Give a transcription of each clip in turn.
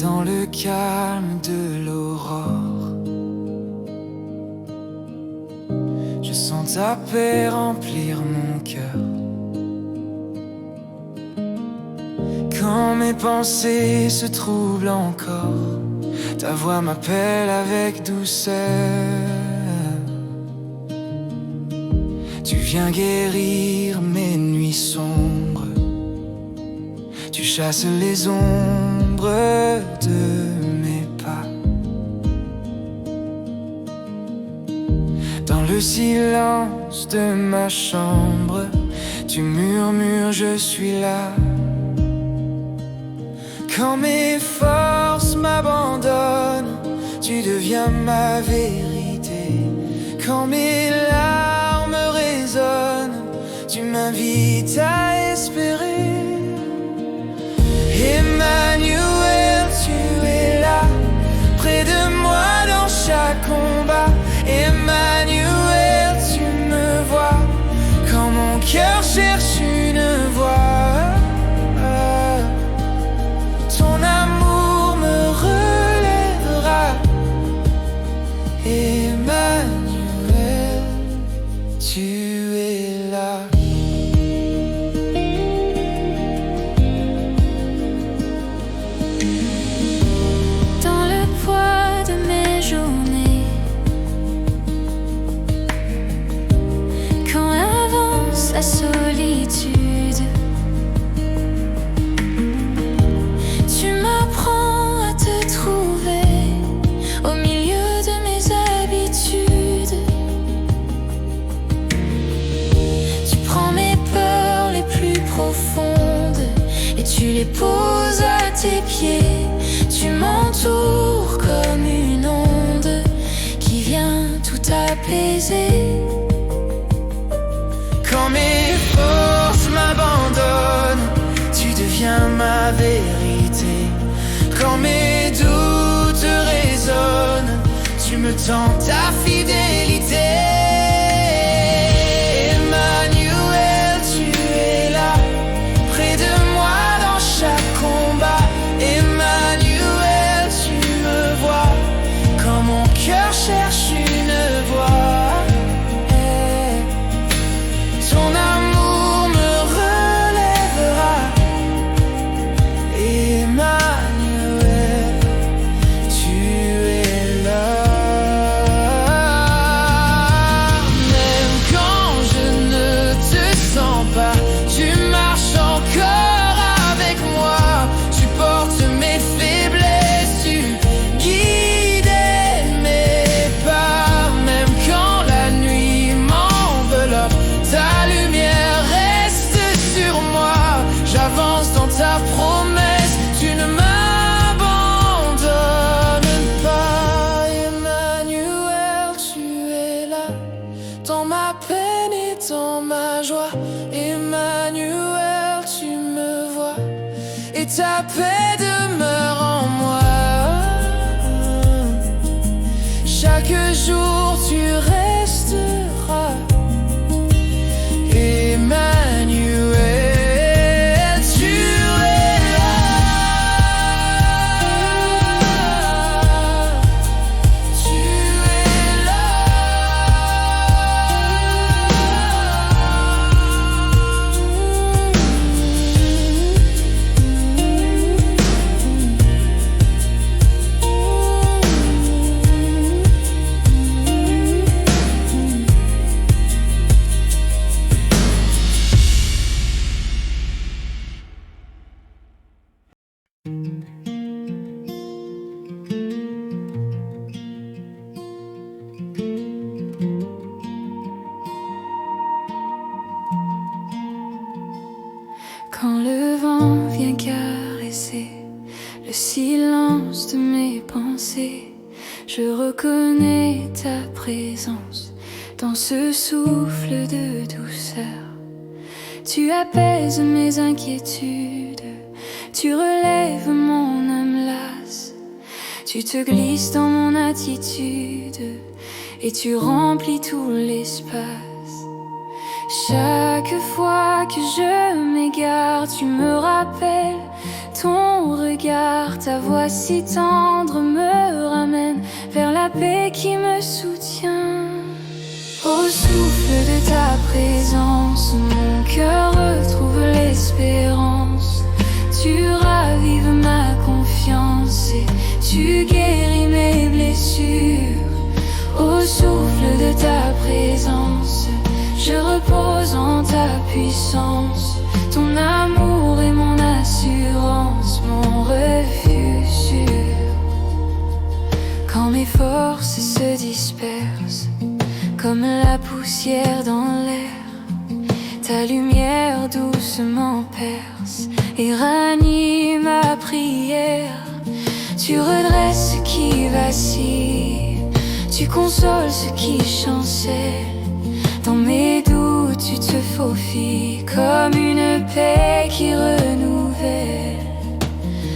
dans le calme de l'aurore. Je sens ta paix remplir mon cœur. Quand mes pensées se troublent encore, ta voix m'appelle avec douceur. Tu viens guérir mes nuits sombres. Tu chasses les ombres de mes pas. Dans le silence de ma chambre, tu murmures, je suis là. Quand mes forces m'abandonnent, tu deviens ma vérité. Quand mes larmes résonnent, tu m'invites à espérer. Emmanuel, tu es là, près de moi dans chaque combat. Emmanuel, tu me vois, quand mon cœur cherche une voix. Ton amour me relèvera. Emmanuel, tu es là. Dans le poids de mes journées, quand avance la solitude, tu m'apprends à te trouver au milieu de mes habitudes. Tu prends mes peurs les plus profondes et tu les poses à tes pieds. Tu m'entoures comme une onde qui vient tout apaiser. Quand mes forces m'abandonnent, tu deviens ma vérité. Quand mes doutes résonnent, tu me tends ta fidélité. Emmanuel, tu es là, près de moi dans chaque combat. Emmanuel, tu me vois, quand mon cœur cherche une voix. Ton amour me relèvera. Emmanuel, tu es là. Même quand je ne te sens pas, tu marches encore avec moi. Tu portes mes faiblesses, tu guides mes pas. Même quand la nuit m'enveloppe, ta lumière reste sur moi. J'avance dans ta promesse, tu ne m'abandonnes pas. Emmanuel, tu es là, dans ma peine et dans ma joie. Emmanuel, tu me vois, et ta paix demeure en moi. Chaque jour tu resteras. Emmanuel, tu es là. Tu es là. Quand le vent vient caresser le silence de mes pensées, je reconnais ta présence dans ce souffle de douceur. Tu apaises mes inquiétudes, tu relèves mon âme lasse. Tu te glisses dans mon attitude et tu remplis tout l'espace. Chaque fois que je m'égare, tu me rappelles ton regard. soir, ta voix si tendre me ramène vers la paix qui me soutient. Au souffle de ta présence, mon cœur retrouve l'espérance. Tu ravives ma confiance et tu guéris mes blessures. Au souffle de ta présence, je repose en ta puissance. Ton amour est mon assurance, mon refuge sûr. Quand mes forces se dispersent comme la poussière dans l'air, ta lumière doucement perce et ranime ma prière. Tu redresses ce qui vacille, tu consoles ce qui chancelle. Dans mes doutes, tu te faufiles comme une paix qui renouvelle.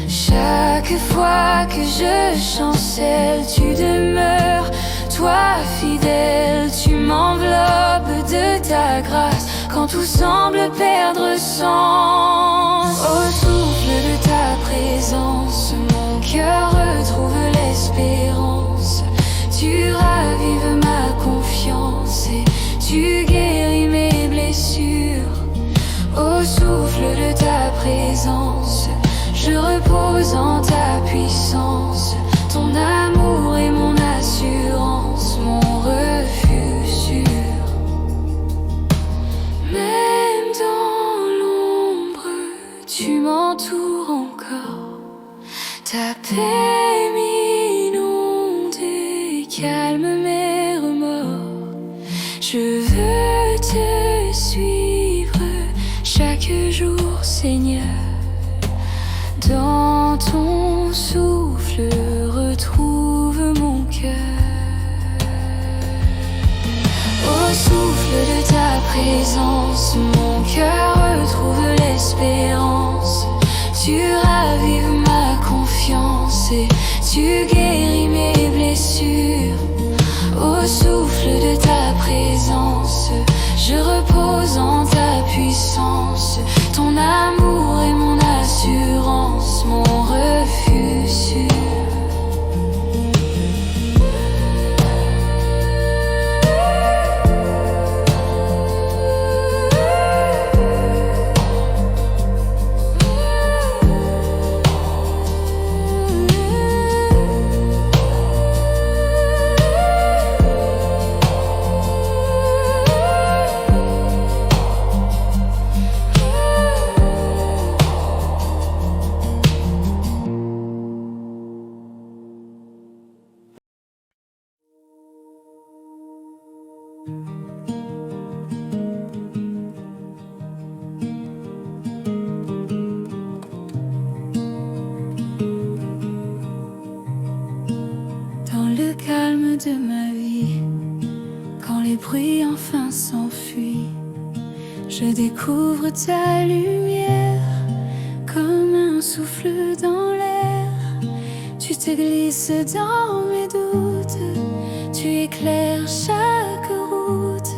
Chaque fois que je chancelle, tu demeures, toi fidèle. Tu m'enveloppes de ta grâce quand tout semble perdre sens. Au souffle de ta présence, mon cœur retrouve l'espérance. Tu ravives ma confiance et tu guéris mes blessures. Au souffle de ta présence, je repose en ta puissance. Ton amour est mon assurance, mon refuge sûr. Même dans l'ombre, tu m'entoures encore. Ta paix m'inonde et calme mes remords. Je veux te suivre chaque jour, Seigneur. Dans ton souffle, retrouve mon cœur. Au souffle de ta présence, mon cœur retrouve l'espérance. Tu ravives ma confiance et tu guéris mes blessures. Au souffle de ta présence, je repose en ta puissance. Ton amour est mon assurance, mon refuge sûr. De ma vie, quand les bruits enfin s'enfuient, je découvre ta lumière comme un souffle dans l'air. Tu te glisses dans mes doutes, tu éclaires chaque route.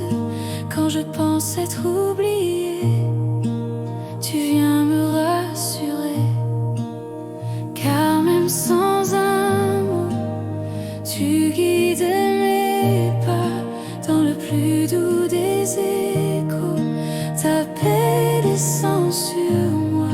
Quand je pense être oubliée, tu viens me rassurer. Car même sans un mot, tu guides mes pas dans le plus doux des échos. Ta paix descend sur moi.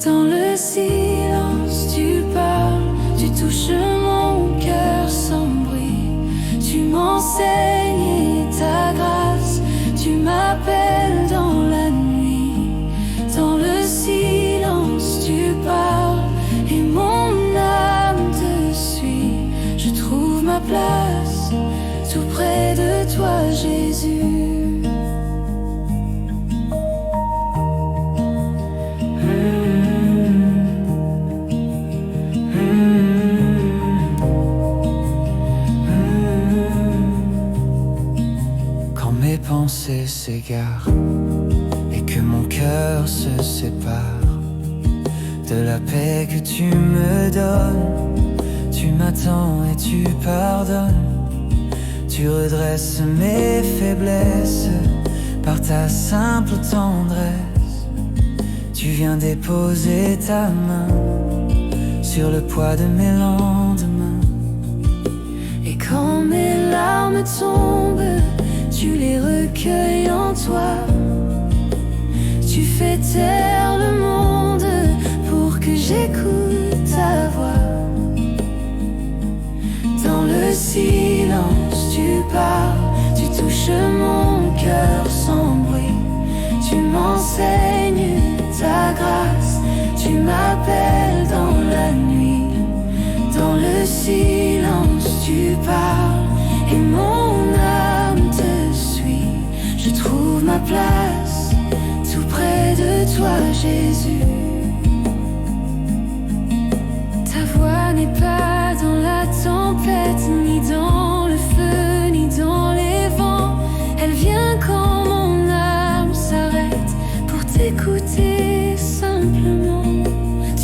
Dans le silence, tu parles, tu touches mon cœur sans bruit. Tu m'enseignes ta grâce, tu m'appelles dans la nuit. Dans le silence, tu parles et mon âme te suit. Je trouve ma place tout près de toi, Jésus. Quand mes pensées s'égarent et que mon cœur se sépare de la paix que tu me donnes, tu m'attends et tu pardonnes. Tu redresses mes faiblesses par ta simple tendresse. Tu Tu viens déposer ta main sur le poids de mes lendemains. Et quand mes larmes tombent, tu les recueilles en toi. Tu fais taire le monde pour que j'écoute ta voix. Dans le silence tu parles, tu touches mon cœur sans bruit. Tu m'enseignes ta grâce, tu m'appelles dans la nuit. Dans le silence tu parles et mon âme te suit. Je trouve ma place tout près de toi, Jésus. Ta voix n'est pas dans la tempête, ni dans le feu, ni dans les vents. Elle vient quand mon âme s'arrête pour t'écouter simplement.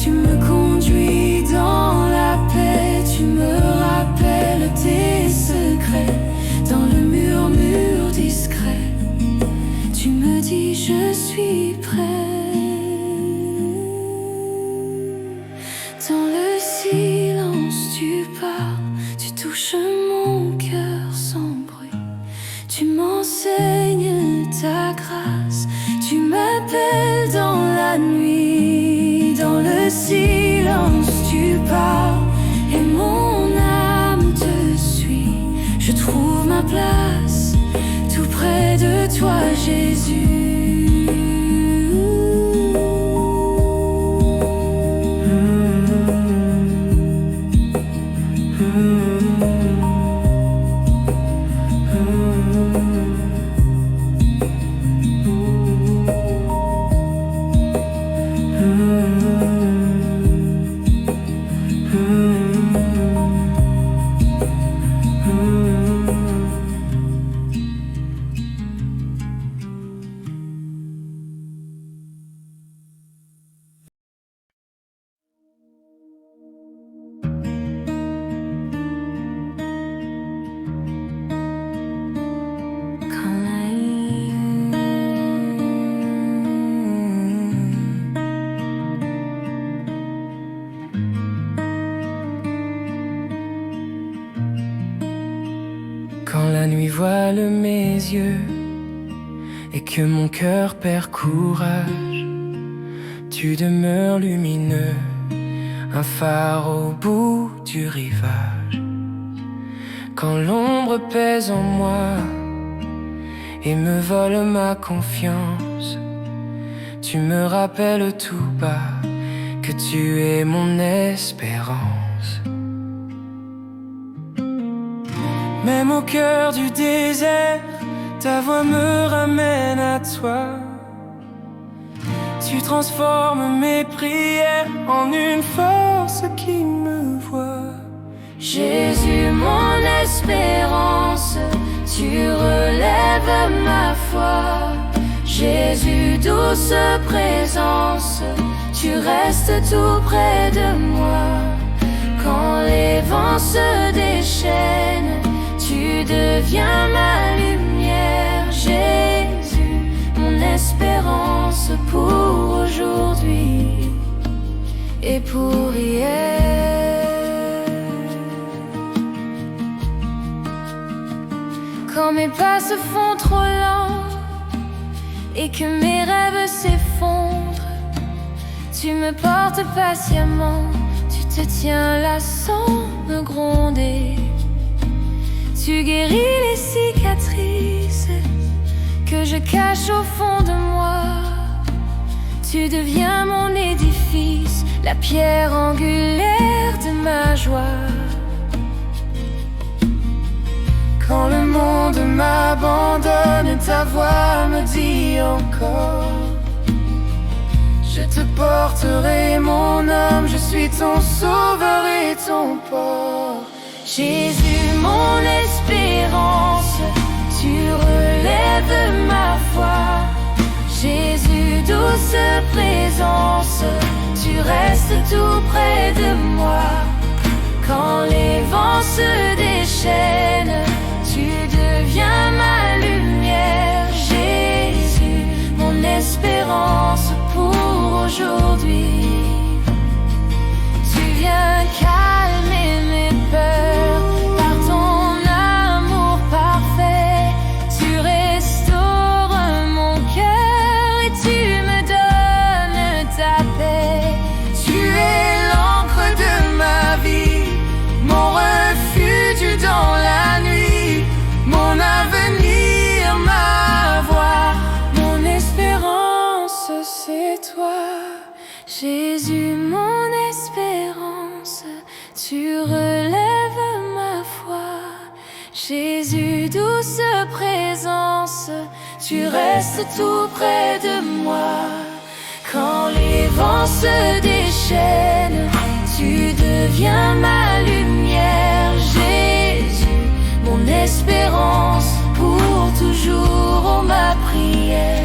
Tu me conduis dans la paix, tu me rappelles tes secrets. Dans le murmure discret, tu me dis je suis prêt. Dans le silence tu parles, tu touches mon cœur sans bruit. Tu m'enseignes ta grâce, tu m'appelles dans la nuit. Dans le silence tu parles et mon âme te suit. Je trouve ma place tout près de toi, Jésus. Quand la nuit voile mes yeux et que mon cœur perd courage, tu demeures lumineux, un phare au bout du rivage. Quand l'ombre pèse en moi et me vole ma confiance, tu me rappelles tout bas que tu es mon espérance. Même au cœur du désert, ta voix me ramène à toi. Tu transformes mes prières en une force qui me voit. Jésus, mon espérance, tu relèves ma foi. Jésus, douce présence, tu restes tout près de moi. Quand les vents se déchaînent, tu deviens ma lumière. Jésus, mon espérance pour aujourd'hui et pour hier. Quand mes pas se font trop lents et que mes rêves s'effondrent, tu me portes patiemment, tu te tiens là sans me gronder. Tu guéris les cicatrices que je cache au fond de moi. Tu deviens mon édifice, la pierre angulaire de ma joie. Quand le monde m'abandonne, ta voix me dit encore: je te porterai mon âme, je suis ton sauveur et ton port. Jésus, mon espérance, tu relèves ma foi. Jésus, douce présence, tu restes tout près de moi. Quand les vents se déchaînent, tu deviens ma lumière. Jésus, mon espérance pour aujourd'hui. Tu viens calmer mes peurs par ton amour parfait. Tu restaures mon cœur et tu me donnes ta paix. Tu es l'encre de ma vie, mon refuge dans la nuit, mon avenir, ma voix, mon espérance, c'est toi. Jésus, mon espérance, tu relèves ma foi. Jésus, douce présence, tu restes tout près de moi. Quand les vents se déchaînent, tu deviens ma lumière. Jésus, mon espérance, pour toujours, oh ma prière.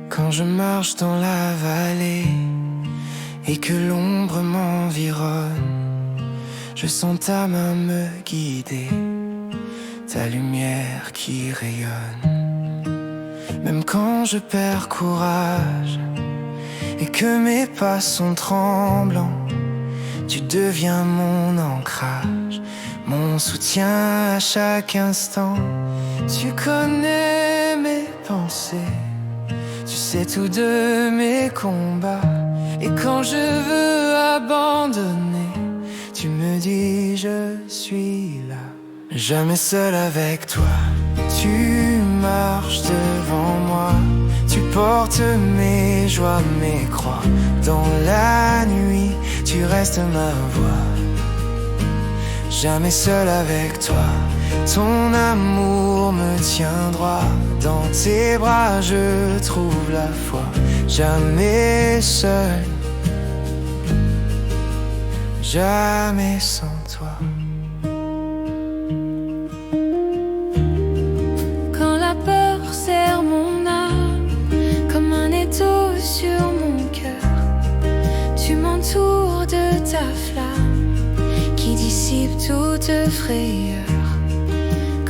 Quand je marche dans la vallée et que l'ombre m'environne, je sens ta main me guider, ta lumière qui rayonne. Même quand je perds courage et que mes pas sont tremblants, tu deviens mon ancrage, mon soutien à chaque instant. Tu connais mes pensées, tu sais tout de mes combats. Et quand je veux abandonner, tu me dis je suis là. Jamais seul avec toi, tu marches devant moi. Tu portes mes joies, mes croix. Dans la nuit, tu restes ma voix. Jamais seul avec toi, ton amour me tient droit. Dans tes bras je trouve la foi. Jamais seul, jamais sans toi. Quand la peur serre mon âme comme un étau sur mon cœur, tu m'entoures de ta flamme qui dissipe toute frayeur.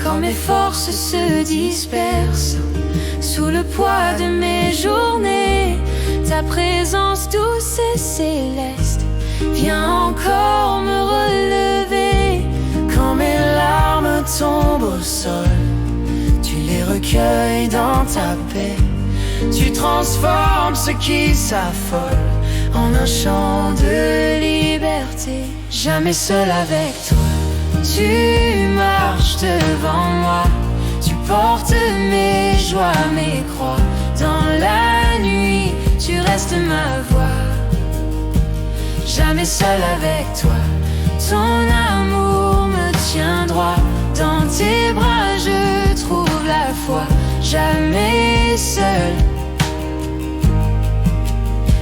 Quand mes forces se dispersent sous le poids de mes journées, ta présence douce et céleste vient encore me relever. Quand mes larmes tombent au sol, tu les recueilles dans ta paix. Tu transformes ce qui s'affole en un chant de liberté. Jamais seul avec toi, tu marches devant moi. Tu portes mes joies, mes croix. Dans la nuit, tu restes ma voix. Jamais seul avec toi, ton amour me tient droit. Dans tes bras je trouve la foi. Jamais seul,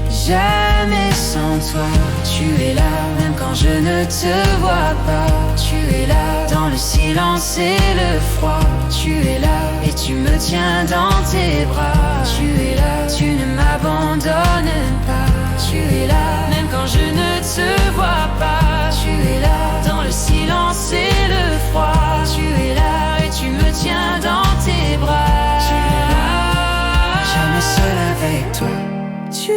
jamais sans toi. Tu es là, même quand je ne te vois pas. Tu es là, dans le silence et le froid. Tu es là, et tu me tiens dans tes bras. Tu es là, tu ne m'abandonnes pas. Tu es là, même quand je ne te vois pas. Tu es là, dans le silence et le froid. Tu es là, et tu me tiens dans tes bras. Tu es là, jamais seul avec toi. tu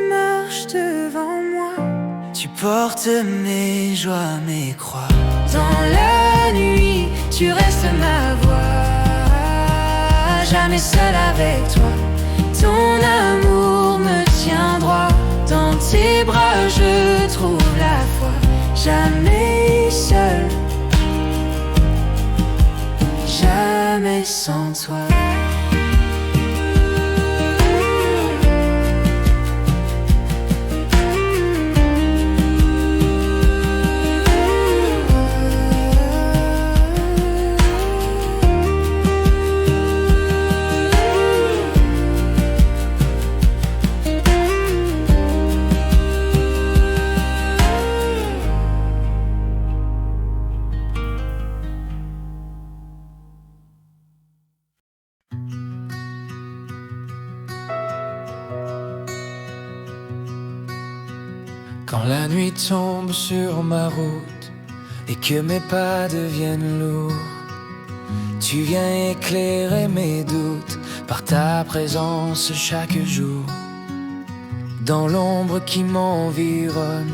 marches devant moi. Tu portes mes joies, mes croix. Dans la nuit, tu restes ma voix. Jamais seul avec toi, ton amour me tient droit. Dans tes bras je trouve la foi. Jamais seul, jamais sans toi. Quand la nuit tombe sur ma route et que mes pas deviennent lourds, tu viens éclairer mes doutes par ta présence chaque jour. Dans l'ombre qui m'environne,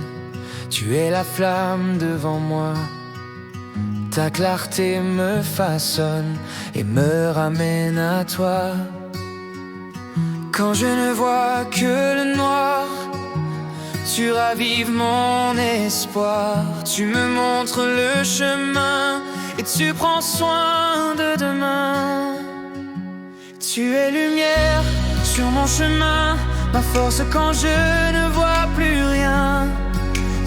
tu es la flamme devant moi. Ta clarté me façonne et me ramène à toi. Quand je ne vois que le noir, tu ravives mon espoir. Tu me montres le chemin et tu prends soin de demain. Tu es lumière sur mon chemin, ma force quand je ne vois plus rien.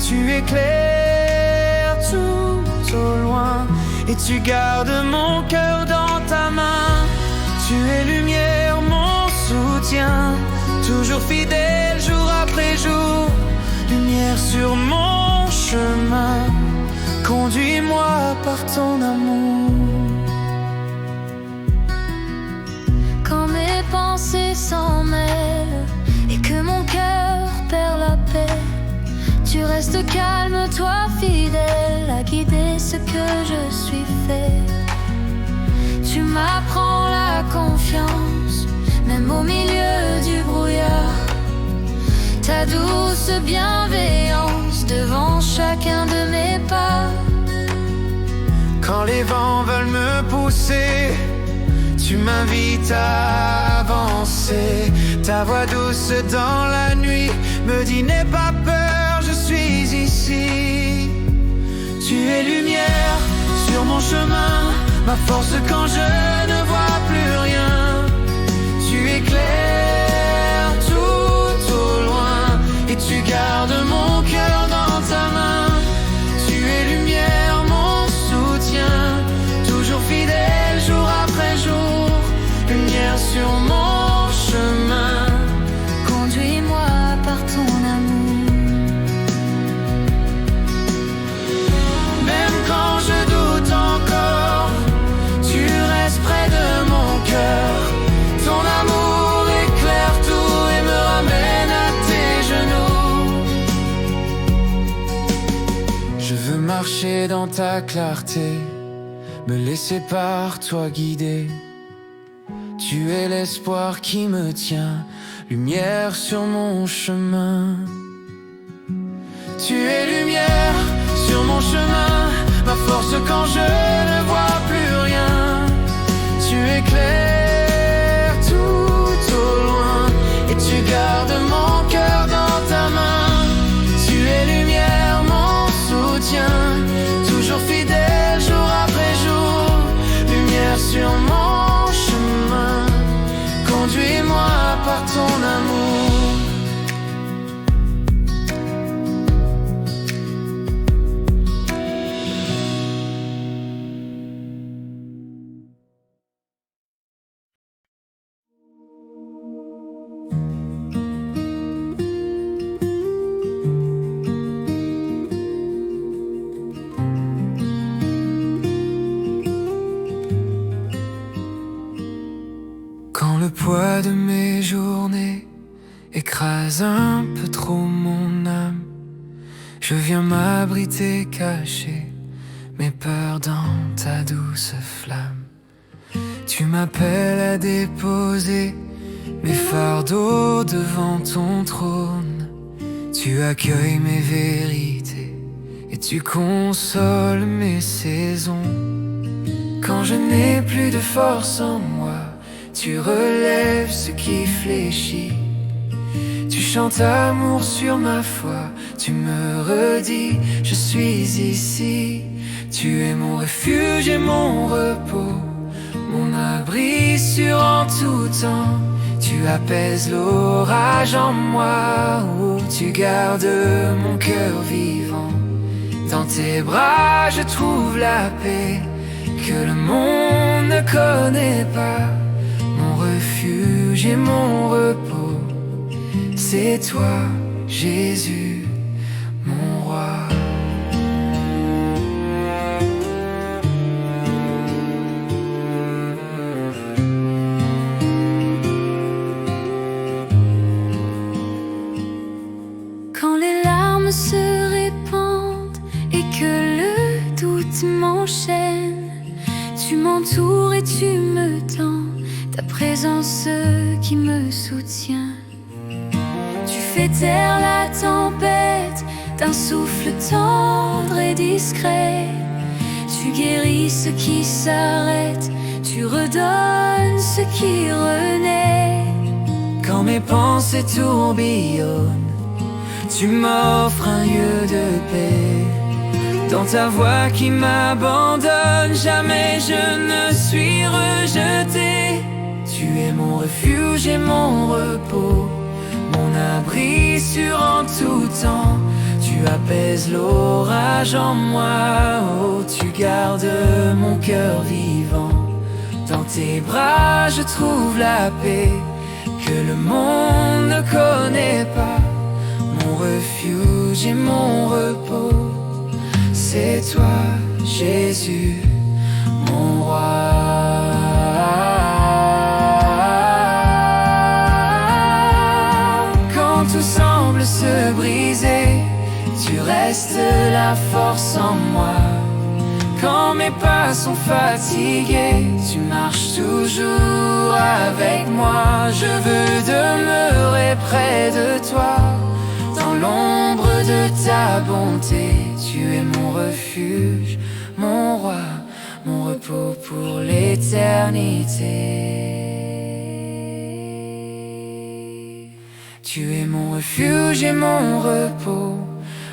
Tu éclaires tout au loin et tu gardes mon cœur dans ta main. Tu es lumière, mon soutien, toujours fidèle jour après jour. Lumière sur mon chemin, conduis-moi par ton amour. Quand mes pensées s'en mêlent et que mon cœur perd la paix, tu restes calme, toi fidèle, à guider ce que je suis fait. Tu m'apprends la confiance, même au milieu du brouillard. Ta douce bienveillance devant chacun de mes pas. Quand les vents veulent me pousser, tu m'invites à avancer. Ta voix douce dans la nuit me dit n'aie pas peur, je suis ici. Tu es lumière sur mon chemin, ma force quand je ne vois plus rien. Tu éclaires tout au loin et tu gardes mon cœur dans ta main. Tu es lumière, mon soutien, toujours fidèle jour après jour. Lumière sur mon chemin, conduis-moi par ton amour. Même quand je doute encore, tu restes près de mon cœur. Ton amour éclaire tout et me ramène à tes genoux. Je veux marcher dans ta clarté, me laisser par toi guider. Tu es l'espoir qui me tient, lumière sur mon chemin. Tu es lumière sur mon chemin, ma force quand je ne vois plus rien. Tu éclaires tout au loin et tu gardes mon cœur dans ta main. Tu es lumière, mon soutien, toujours fidèle jour après jour. Lumière sur mon chemin, conduis-moi par ton amour. Quand le poids de mes journées écrase un peu trop mon âme, je viens m'abriter, cacher mes peurs dans ta douce flamme. Tu m'appelles à déposer mes fardeaux devant ton trône. Tu accueilles mes vérités et tu consoles mes saisons. Quand je n'ai plus de force en moi, tu relèves ce qui fléchit. Tu chantes amour sur ma foi, tu me redis, je suis ici. Tu es mon refuge et mon repos, mon abri sûr en tout temps. Tu apaises l'orage en moi, où tu gardes mon cœur vivant. Dans tes bras je trouve la paix que le monde ne connaît pas. Mon refuge et mon repos, c'est toi, Jésus, mon roi. Quand les larmes larmes se répandent et que le doute m'enchaîne, tu m'entoures et tu me tends ta présence qui me soutient. Tu fais taire la tempête d'un souffle tendre et discret. Tu guéris ce qui s'arrête, tu redonnes ce qui renaît. Quand mes pensées tourbillonnent, tu m'offres un lieu de paix. Dans ta voix qui m'abandonne, jamais je ne suis rejeté. Tu es mon refuge et mon repos, mon abri sûr en tout temps. Tu apaises l'orage en moi, oh, tu gardes mon cœur vivant. Dans tes bras je trouve la paix que le monde ne connaît pas. Mon refuge et mon repos, c'est toi, Jésus, mon roi. Quand tout semble se briser, tu restes la force en moi. Quand mes pas sont fatigués, tu marches toujours avec moi. Je veux demeurer près de toi, dans l'ombre de ta bonté. Tu es mon refuge, mon roi, mon repos pour l'éternité. Tu es mon refuge et mon repos,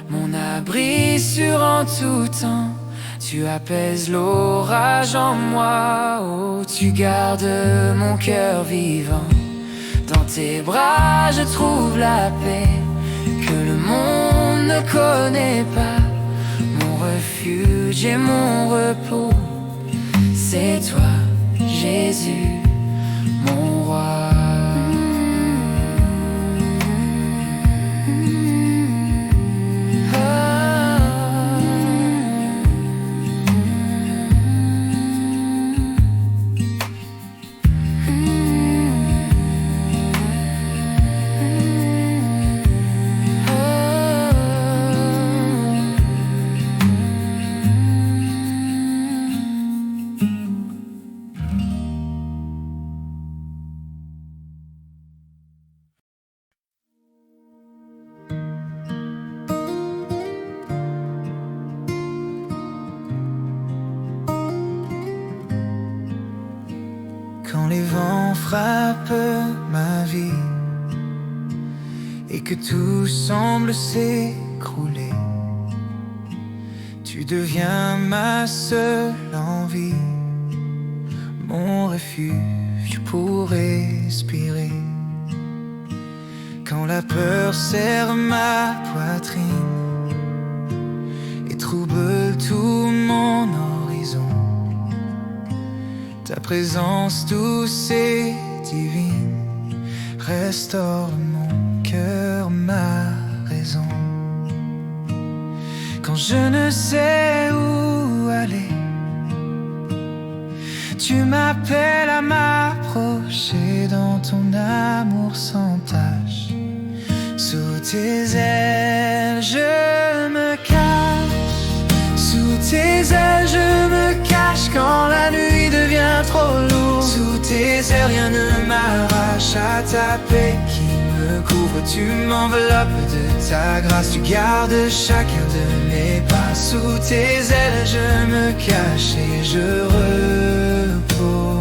mon abri sûr en tout temps. Tu apaises l'orage en moi, oh, tu gardes mon cœur vivant. Dans tes bras je trouve la paix que le monde ne connaît pas. Mon refuge et mon repos, c'est toi, Jésus, mon roi. Quand les vents frappent ma vie et que tout semble s'écrouler, tu deviens ma seule envie, mon refuge pour respirer. Quand la peur serre ma poitrine et trouble tout mon horizon, ta présence douce et divine restaure mon cœur, ma raison. Quand je ne sais où aller, tu m'appelles à m'approcher dans ton amour sans tache. Sous tes ailes je me cache, sous tes ailes je me cache quand la nuit devient trop lourde. Sous tes ailes rien ne m'arrache à ta paix qui me couvre. Tu m'enveloppes de ta grâce, tu gardes chacun de mes pas. Sous tes ailes je me cache et je repose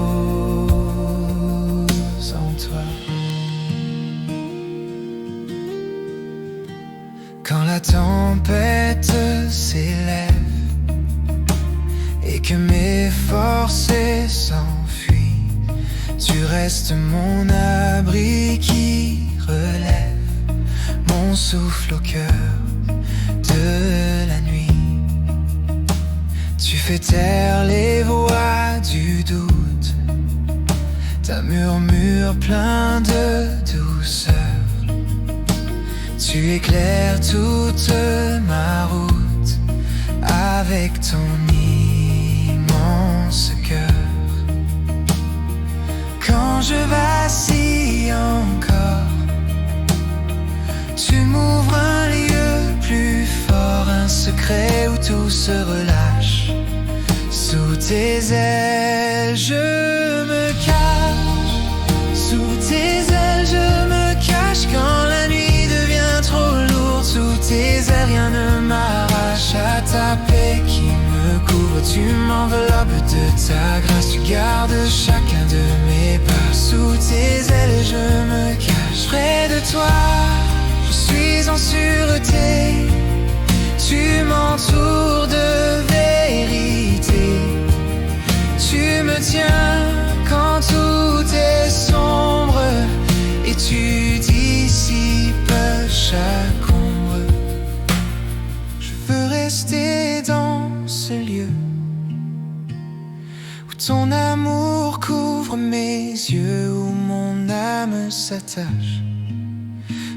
en toi. Quand la tempête s'élève et que mes forces s'enfuient, tu restes mon abri qui relève mon souffle au cœur de la nuit. Tu fais taire les voix du doute, ta murmure plein de douceur. Tu éclaires toute ma route avec ton immense cœur. Quand je vacille encore, tu m'ouvres un lieu plus tout se relâche. Sous tes ailes, je me cache. Sous tes ailes, je me cache quand la nuit devient trop lourde. Sous tes ailes, rien ne m'arrache à ta paix qui me couvre. Tu m'enveloppes de ta grâce, tu gardes chacun de mes pas. Sous tes ailes, je me cache près de toi. Je suis en sûreté, tu m'entoures de vérité. Tu me tiens quand tout est sombre et tu dissipes chaque ombre. Je veux rester dans ce lieu où ton amour couvre mes yeux, où mon âme s'attache.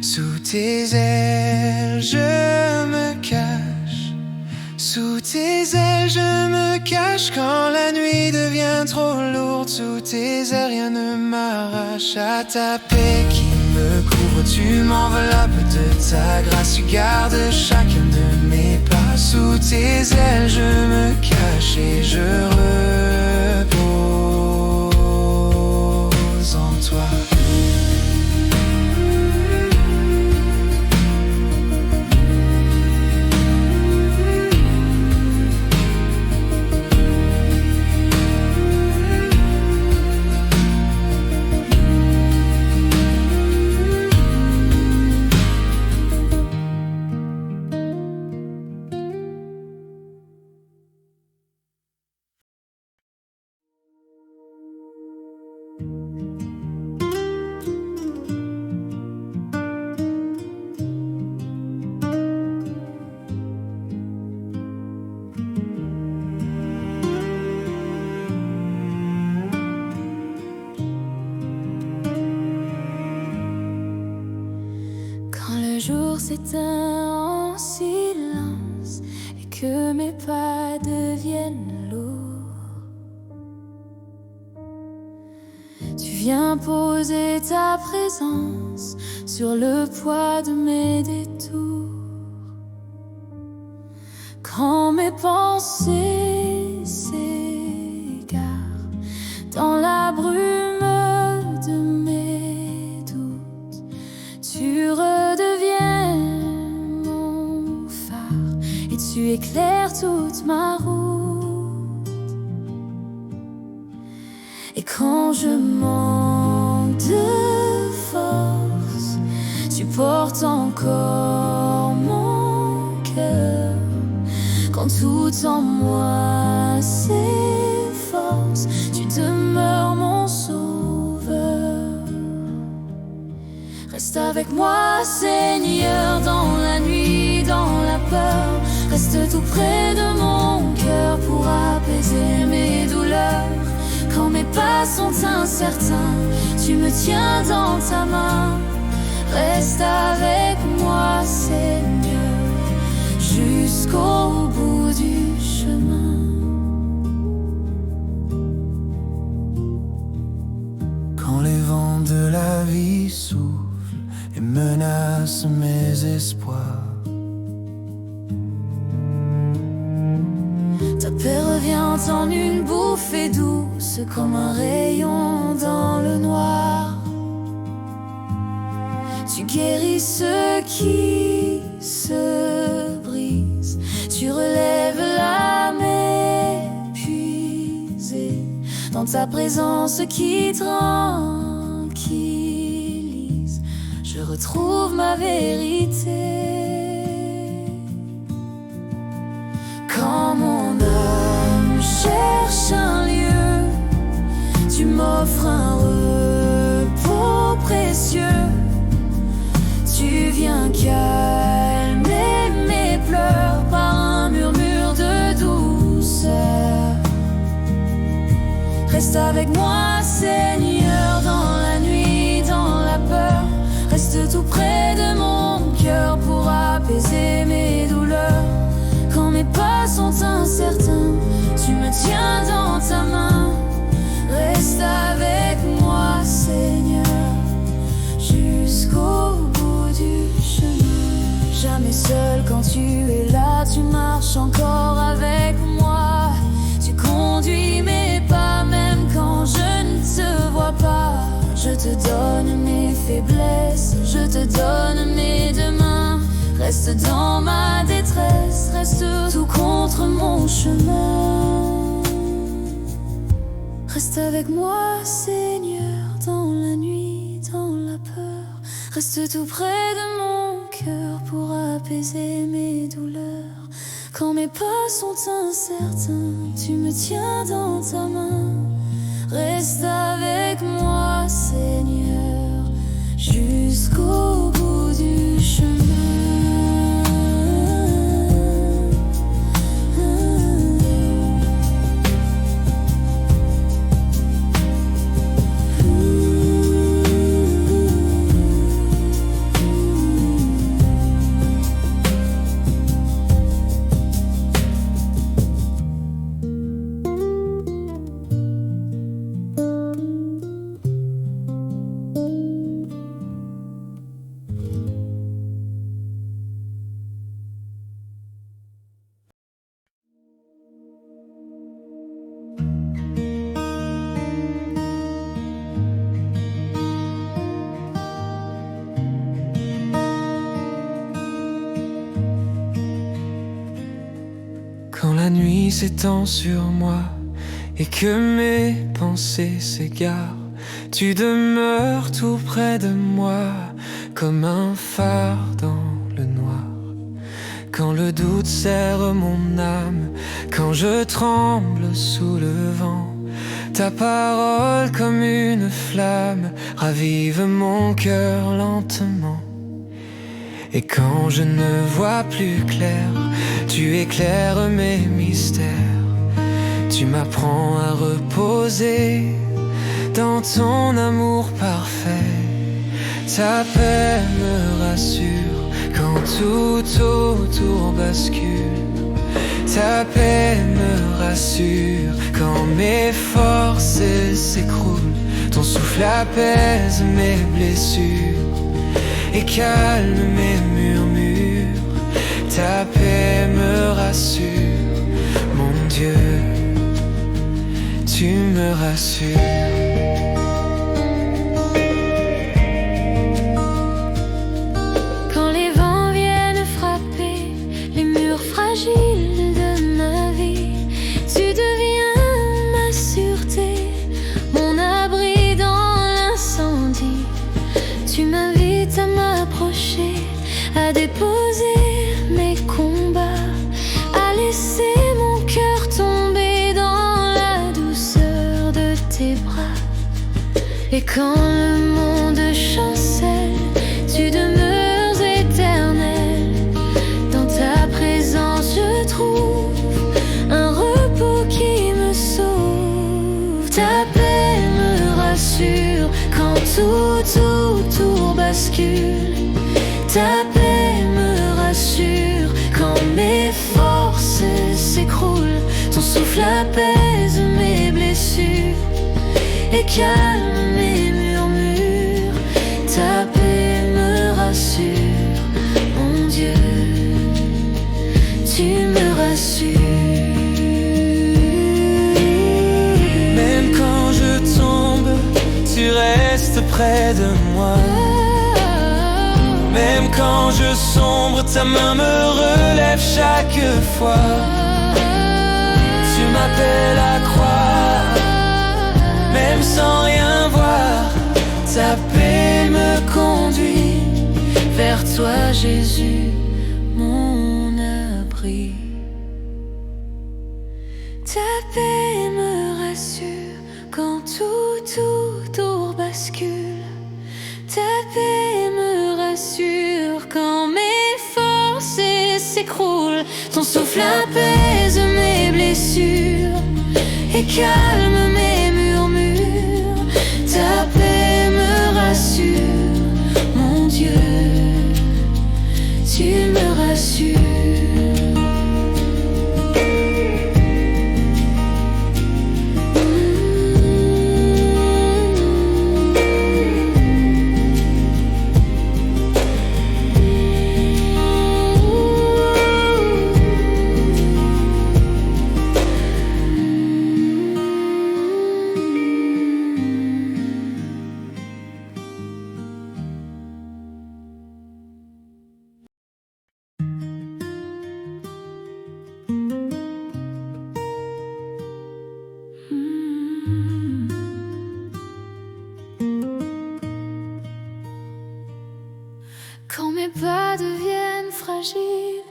Sous tes ailes, je me cache. Sous tes ailes, je me cache quand la nuit devient trop lourde. Sous tes ailes, rien ne m'arrache à ta paix qui me couvre. Tu m'enveloppes de ta grâce, tu gardes chacun de mes pas. Sous tes ailes, je me cache et je repose en toi. S'éteint en silence et que mes pas deviennent lourds. Tu viens poser ta présence sur le poids de mes détours. Quand mes pensées s'égarent dans la brume de mes doutes, tu redeviens mon phare et tu éclaires toute ma route. Et quand je manque de force, tu portes encore mon cœur. Quand tout en moi s'efforce, tu demeures mon sauveur. Reste avec moi, Seigneur, dans la nuit, dans la peur. Reste tout près de mon cœur pour apaiser mes douleurs. Quand mes pas sont incertains, tu me tiens dans ta main. Reste avec moi, Seigneur, jusqu'au bout du chemin. Quand les vents de la vie soufflent et menacent mes espoirs, ta paix revient en une bouffée douce comme un rayon dans le noir. Tu guéris ceux qui se brisent, tu relèves l'âme épuisée. Dans ta présence qui tranquillise, je retrouve ma vérité. Quand mon âme cherche un lieu, tu m'offres un repos précieux. Tu viens calmer mes pleurs par un murmure de douceur. Reste avec moi, Seigneur, dans la nuit, dans la peur. Reste tout près de mon cœur pour apaiser mes douleurs. Quand mes pas sont incertains, tu me tiens dans ta main. Reste avec moi, Seigneur, jusqu'au bout du chemin. Jamais seul seul quand tu es là, tu marches encore avec moi. Tu conduis mes pas même quand je ne te vois pas. Je te donne mes faiblesses, je te donne mes deux mains. Reste dans ma détresse, reste tout contre mon chemin. Reste avec moi, Seigneur, dans la nuit, dans la peur. Reste tout près de mon cœur pour apaiser mes douleurs. Quand mes pas sont incertains, tu me tiens dans ta main. Reste avec moi, Seigneur, jusqu'au bout du chemin. Quand la nuit s'étend sur moi et que mes pensées s'égarent, tu demeures tout près de moi comme un phare dans le noir. Quand le doute serre mon âme, quand je tremble sous le vent, ta parole comme une flamme ravive mon cœur lentement. Et quand je ne vois plus clair, tu éclaires mes mystères. Tu m'apprends à reposer dans ton amour parfait. Ta paix me rassure quand tout autour bascule. Ta paix me rassure quand mes forces s'écroulent. Ton souffle apaise mes blessures et calme mes murmures. Ta paix me rassure, mon Dieu, tu me rassures. Quand les vents viennent frapper les murs fragiles de ma vie, tu deviens ma sûreté, mon abri dans l'incendie. Tu m'invites à m'approcher, à déposer mes combats, à laisser mon cœur tomber dans la douceur de tes bras. Et quand le monde chancelle, tu demeures éternel. Dans ta présence je trouve un repos qui me sauve. Ta paix me rassure quand tout autour bascule. Ta paix me rassure quand mes forces s'écroulent. Ton souffle apaise mes blessures et calme mes murmures. Ta paix me rassure, mon Dieu, tu me rassures. Même quand je tombe, tu restes près de moi. Même quand je sombre, ta main me relève chaque fois. Tu m'appelles à croire, même sans rien voir. Ta paix me conduit vers toi, Jésus, mon abri. Ta paix me rassure quand tout autour bascule. Ta paix me rassure quand mes forces s'écroulent. Ton souffle apaise mes blessures et calme mes murmures. Ta paix me rassure, mon Dieu, tu me rassures. fragile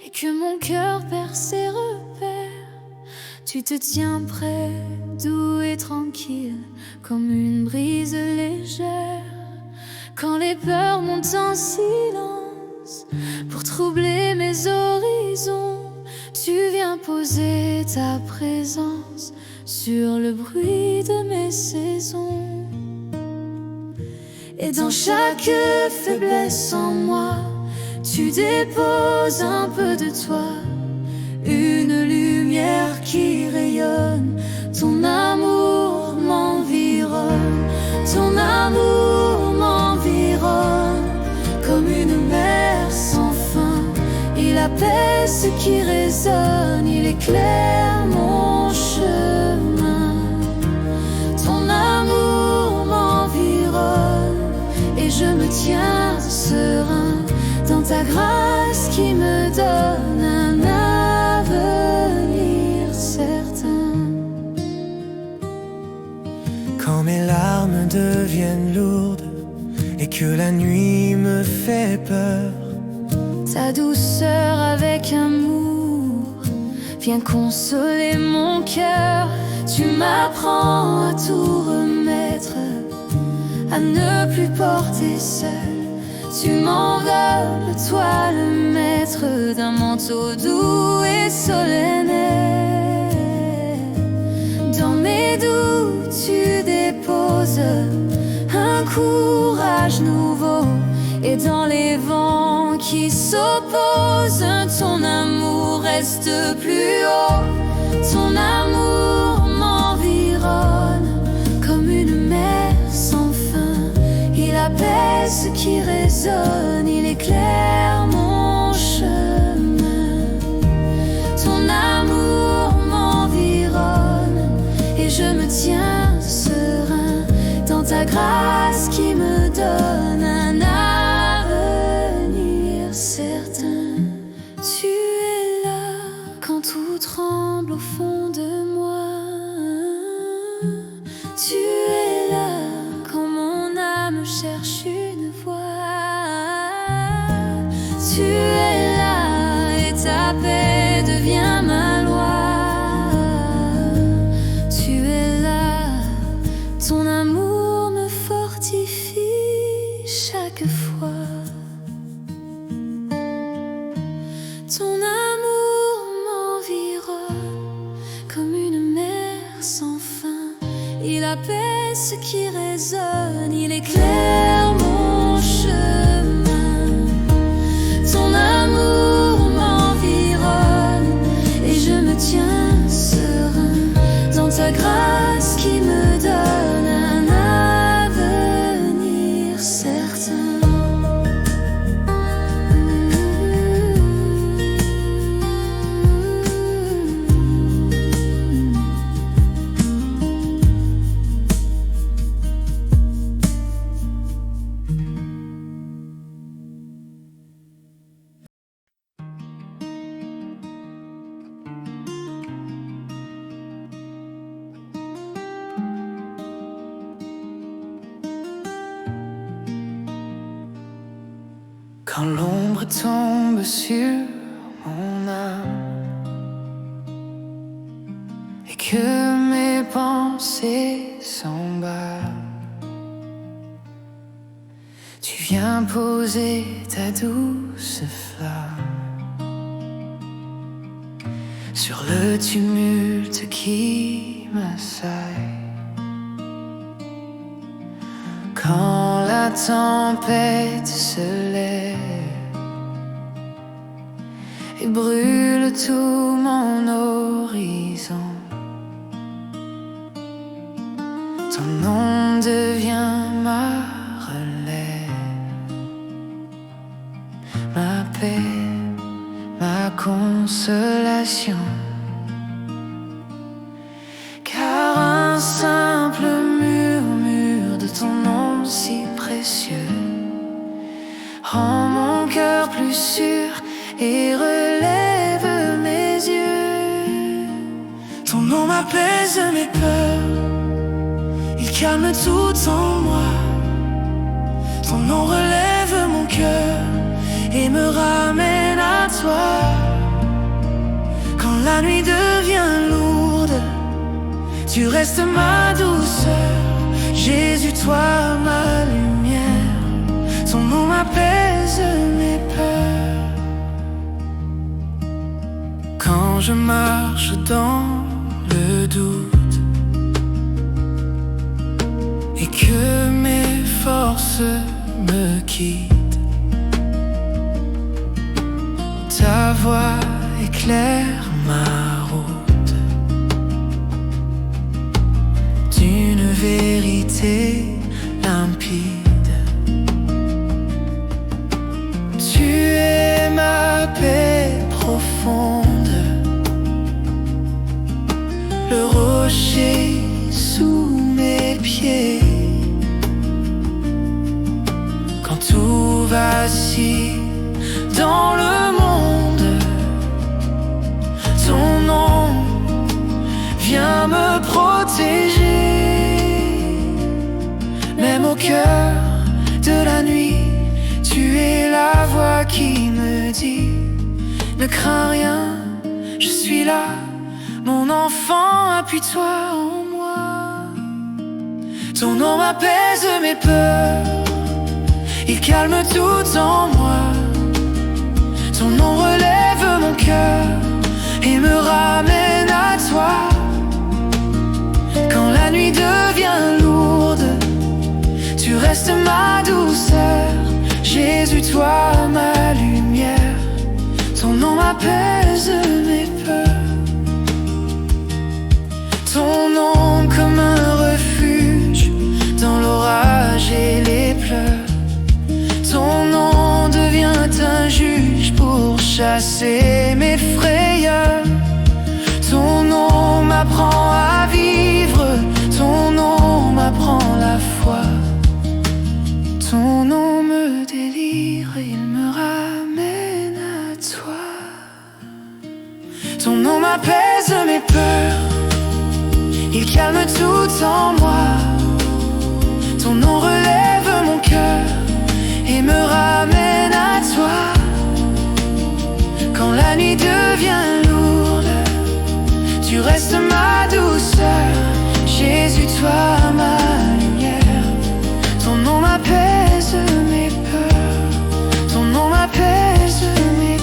et que mon cœur perd ses repères, tu te tiens près, doux et tranquille, comme une brise légère. Quand les peurs montent en silence pour troubler mes horizons, tu viens poser ta présence sur le bruit de mes saisons. Et dans chaque faiblesse en moi, tu déposes un peu de toi, une lumière qui rayonne. Ton amour m'environne, ton amour m'environne, comme une mer sans fin. Il apaise ce qui résonne, il éclaire mon chemin. Ton amour m'environne et je me tiens serein dans ta grâce qui me donne un avenir certain. Quand mes larmes deviennent lourdes et que la nuit me fait peur, ta douceur avec amour vient consoler mon cœur. Tu m'apprends à tout remettre, à ne plus porter seul. Tu m'enveloppes, toi le maître, d'un manteau doux et solennel. Dans mes doutes tu déposes un courage nouveau, et dans les vents qui s'opposent, ton amour reste plus haut. Ton amour m'environne comme une mer sans fin. Il apaise ce qui résonne, il éclaire mon chemin. Ton amour m'environne et je me tiens serein dans ta grâce qui me donne un avenir certain. Tu es là quand tout tremble au fond de moi. Tu es là quand mon âme cherche une voie. Tu es là et ta paix devient ma loi. Tu es là, ton amour me fortifie chaque fois. Ton amour m'environne comme une mer sans fin. Il apaise ce qui résonne, il éclaire mon chemin. Ton amour m'environne et je me tiens serein dans ta grâce qui me donne un avenir certain. Quand l'ombre tombe sur mon âme et que mes pensées s'embarquent, tu viens poser ta douce flamme sur le tumulte qui m'assaille. Quand la tempête se lève et brûle tout mon horizon, ton nom devient ma relève, ma paix, ma consolation. Car un simple murmure de ton nom si précieux rend mon cœur plus sûr et relève mes yeux. Ton nom m'apaise mes peurs, il calme tout en moi. Ton nom relève mon cœur et me ramène la nuit devient lourde, tu restes ma douceur. Jésus, toi ma lumière, ton nom m'apaise mes peurs. Quand je marche dans le doute et que mes forces me quittent, ta voix éclaire ma route d'une vérité limpide. Tu es ma paix profonde, le rocher sous mes pieds. Quand tout vacille dans le monde, ton nom vient me protéger. Même au cœur de la nuit, tu es la voix qui me dit: ne crains rien, je suis là, mon enfant, appuie-toi en moi. Ton nom apaise mes peurs, il calme tout en moi. Ton nom relève mon cœur et me ramène à toi. Quand la nuit devient lourde, tu restes ma douceur. Jésus, toi ma lumière, ton nom m'apaise mes peurs. Ton nom comme un refuge dans l'orage et les pleurs. Ton nom devient un juge pour chasser mes frayeurs. Ton nom m'apprend à vivre, ton nom m'apprend la foi. Ton nom me délivre, il me ramène à toi. Ton nom m'apaise mes peurs, il calme tout en moi. Ton nom relève mon cœur et me ramène à toi. Quand la nuit devient lourde, tu restes ma douceur. Jésus, toi ma lumière, ton nom m'apaise mes peurs. Ton nom m'apaise mes peurs.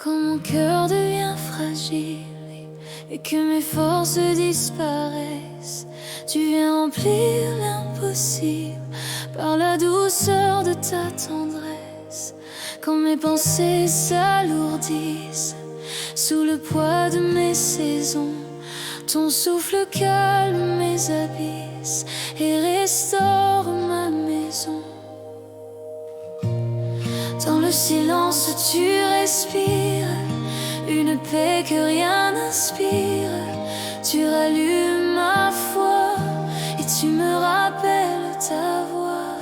Quand mon cœur devient fragile et que mes forces disparaissent, tu viens remplir l'impossible par la douceur de ta tendresse. Quand mes pensées s'alourdissent sous le poids de mes saisons, ton souffle calme mes abysses et restaure ma maison. Dans le silence tu respires une paix que rien n'inspire. Tu rallumes ma foi et tu me rappelles ta voix.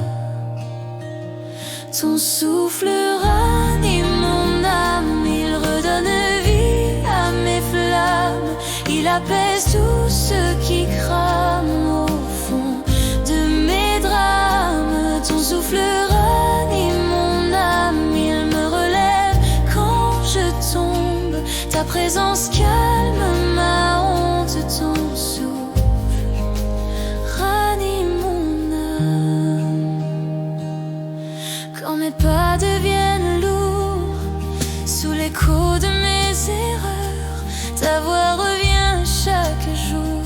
Ton souffle ranime mon âme, il redonne vie à mes flammes. Il apaise tout ce qui crame au fond de mes drames. Ton souffle ranime mon âme, il me relève quand je tombe. Ta présence calme ma honte, ton souffle ranime mon âme. Quand mes pas deviennent lourds sous l'écho de mes erreurs, ta voix revient chaque jour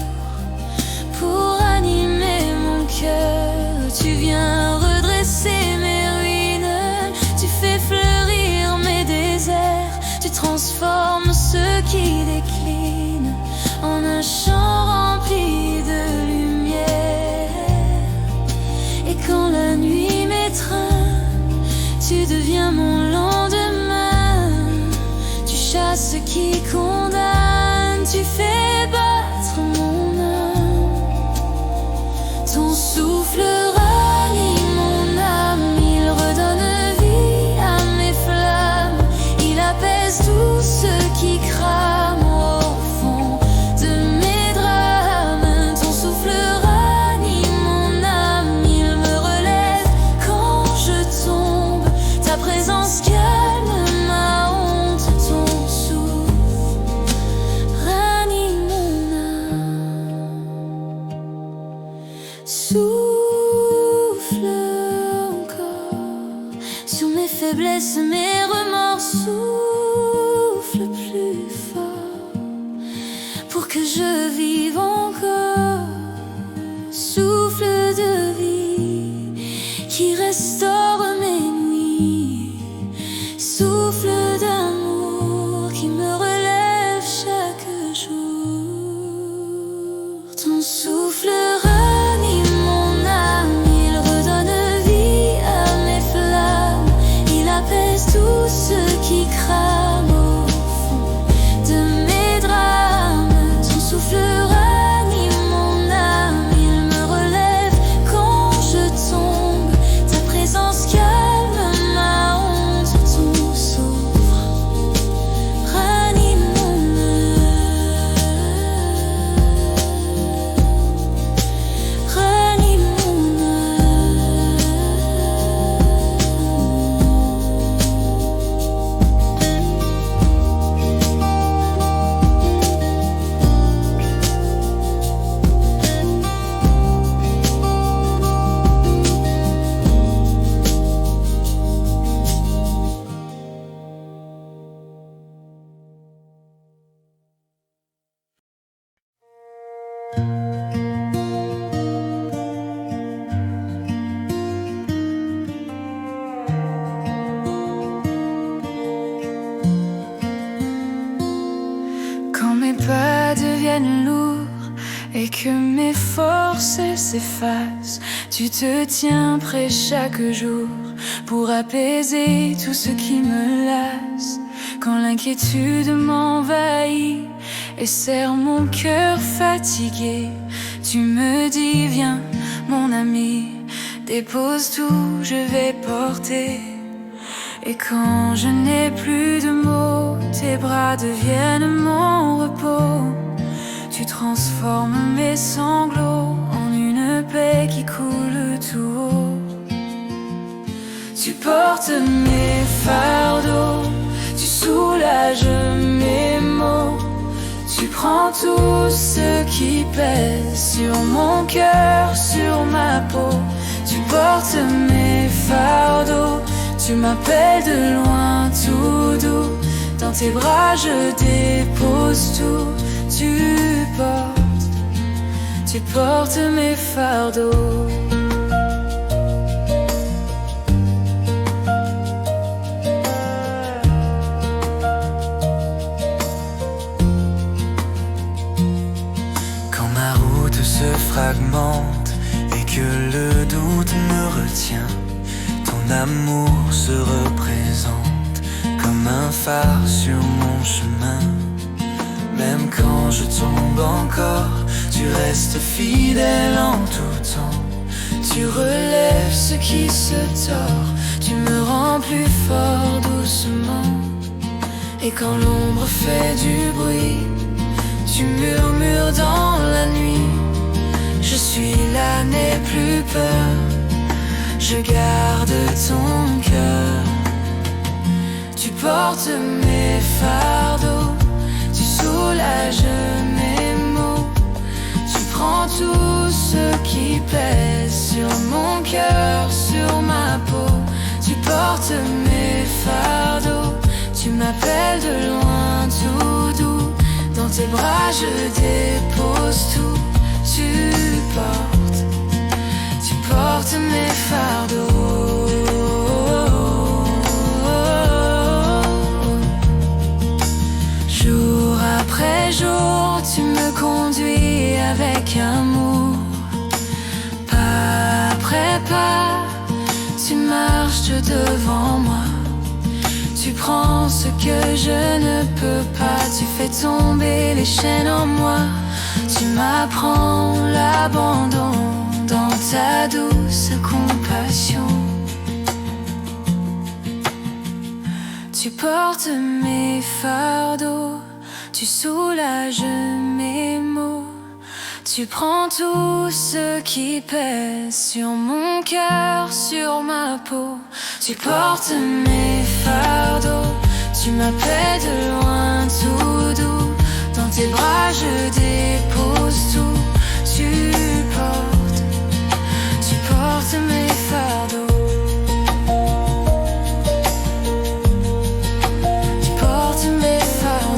pour animer mon cœur. Tu viens redresser mes ruines, tu fais fleurir mes déserts, tu transformes ce mes pas deviennent lourds et que mes forces s'effacent, tu te tiens près chaque jour pour apaiser tout ce qui me lasse. Quand l'inquiétude m'envahit et serre mon cœur fatigué, tu me dis viens mon ami, dépose tout, je vais porter. Et quand je n'ai plus de mots, tes bras deviennent mon repos. Tu transformes mes sanglots en une paix qui coule tout haut. Tu portes mes fardeaux, tu soulages mes maux. Tu prends tout ce qui pèse sur mon cœur, sur ma peau. Tu portes mes fardeaux, tu m'appelles de loin tout doux. Dans tes bras je dépose tout. Tu portes mes fardeaux. Quand ma route se fragmente et que le doute me retient, ton amour se représente comme un phare sur mon chemin. Même quand je tombe encore, tu restes fidèle en tout temps. Tu relèves ce qui se tord, tu me rends plus fort doucement. Et quand l'ombre fait du bruit, tu murmures dans la nuit. Je suis là, n'aie plus peur, je garde ton cœur. Tu portes mes fardeaux, tu soulages mes maux. Tu prends tout ce qui pèse sur mon cœur, sur ma peau. Tu portes mes fardeaux, tu m'appelles de loin tout doux. Dans tes bras je dépose tout. Tu portes mes fardeaux. Jour après jour, tu me conduis avec amour. Pas après pas, tu marches devant moi. Tu prends ce que je ne peux pas, tu fais tomber les chaînes en moi. Tu m'apprends l'abandon dans ta douce compassion. Tu portes mes fardeaux, tu soulages mes maux. Tu prends tout ce qui pèse sur mon cœur, sur ma peau. Tu portes mes fardeaux, tu m'appelles de loin tout doux. Dans tes bras je dépose tout. Tu portes mes fardeaux. Tu portes mes fardeaux.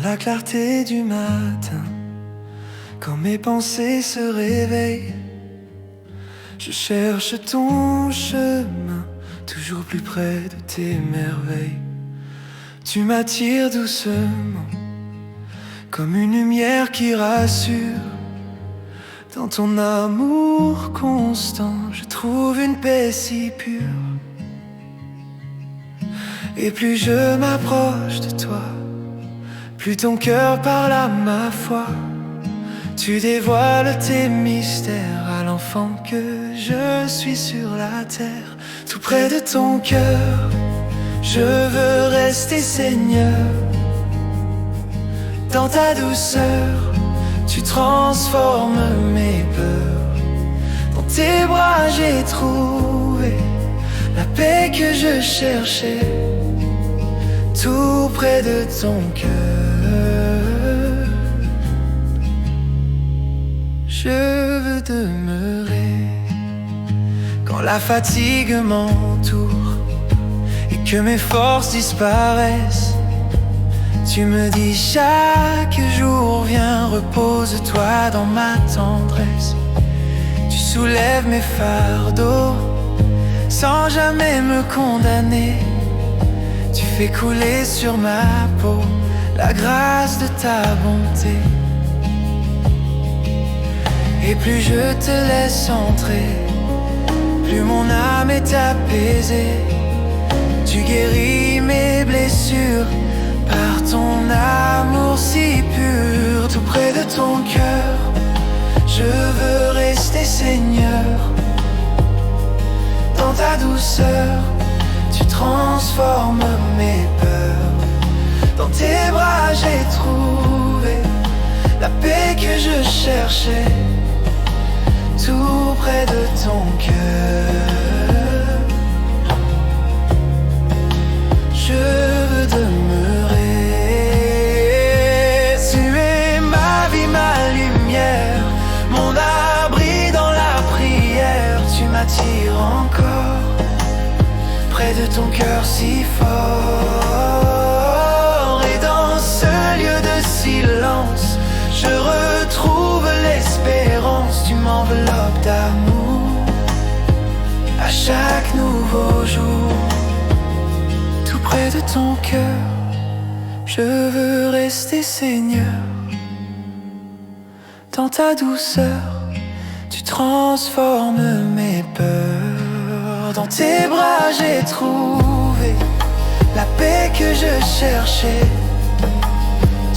La clarté du matin, quand mes pensées se réveillent, je cherche ton chemin, toujours plus près de tes merveilles. Tu m'attires doucement, comme une lumière qui rassure. Dans ton amour constant, je trouve une paix si pure. Et plus je m'approche de toi, plus ton cœur parle à ma foi. Tu dévoiles tes mystères à l'enfant que je suis sur la terre. Tout près de ton cœur, je veux rester Seigneur. Dans ta douceur, tu transformes mes peurs. Dans tes bras j'ai trouvé la paix que je cherchais, tout près de ton cœur. Je veux demeurer quand la fatigue m'entoure et que mes forces disparaissent. Tu me dis chaque jour, viens, repose-toi dans ma tendresse. Tu soulèves mes fardeaux sans jamais me condamner. Tu fais couler sur ma peau la grâce de ta bonté. Et plus je te laisse entrer, plus mon âme est apaisée. Tu guéris mes blessures par ton amour si pur. Tout près de ton cœur, je veux rester Seigneur. Dans ta douceur, tu transformes mes peurs. Dans tes bras j'ai trouvé la paix que je cherchais, tout près de ton cœur. Je veux demeurer. Tu es ma vie, ma lumière, mon abri dans la prière. Tu m'attires encore près de ton cœur si fort. Et dans ce lieu de silence, je retrouve l'espérance. Tu m'enveloppes d'amour à chaque nouveau jour. Tout près de ton cœur, je veux rester Seigneur. Dans ta douceur, tu transformes mes peurs. Dans tes bras j'ai trouvé la paix que je cherchais,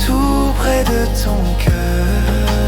tout près de ton cœur.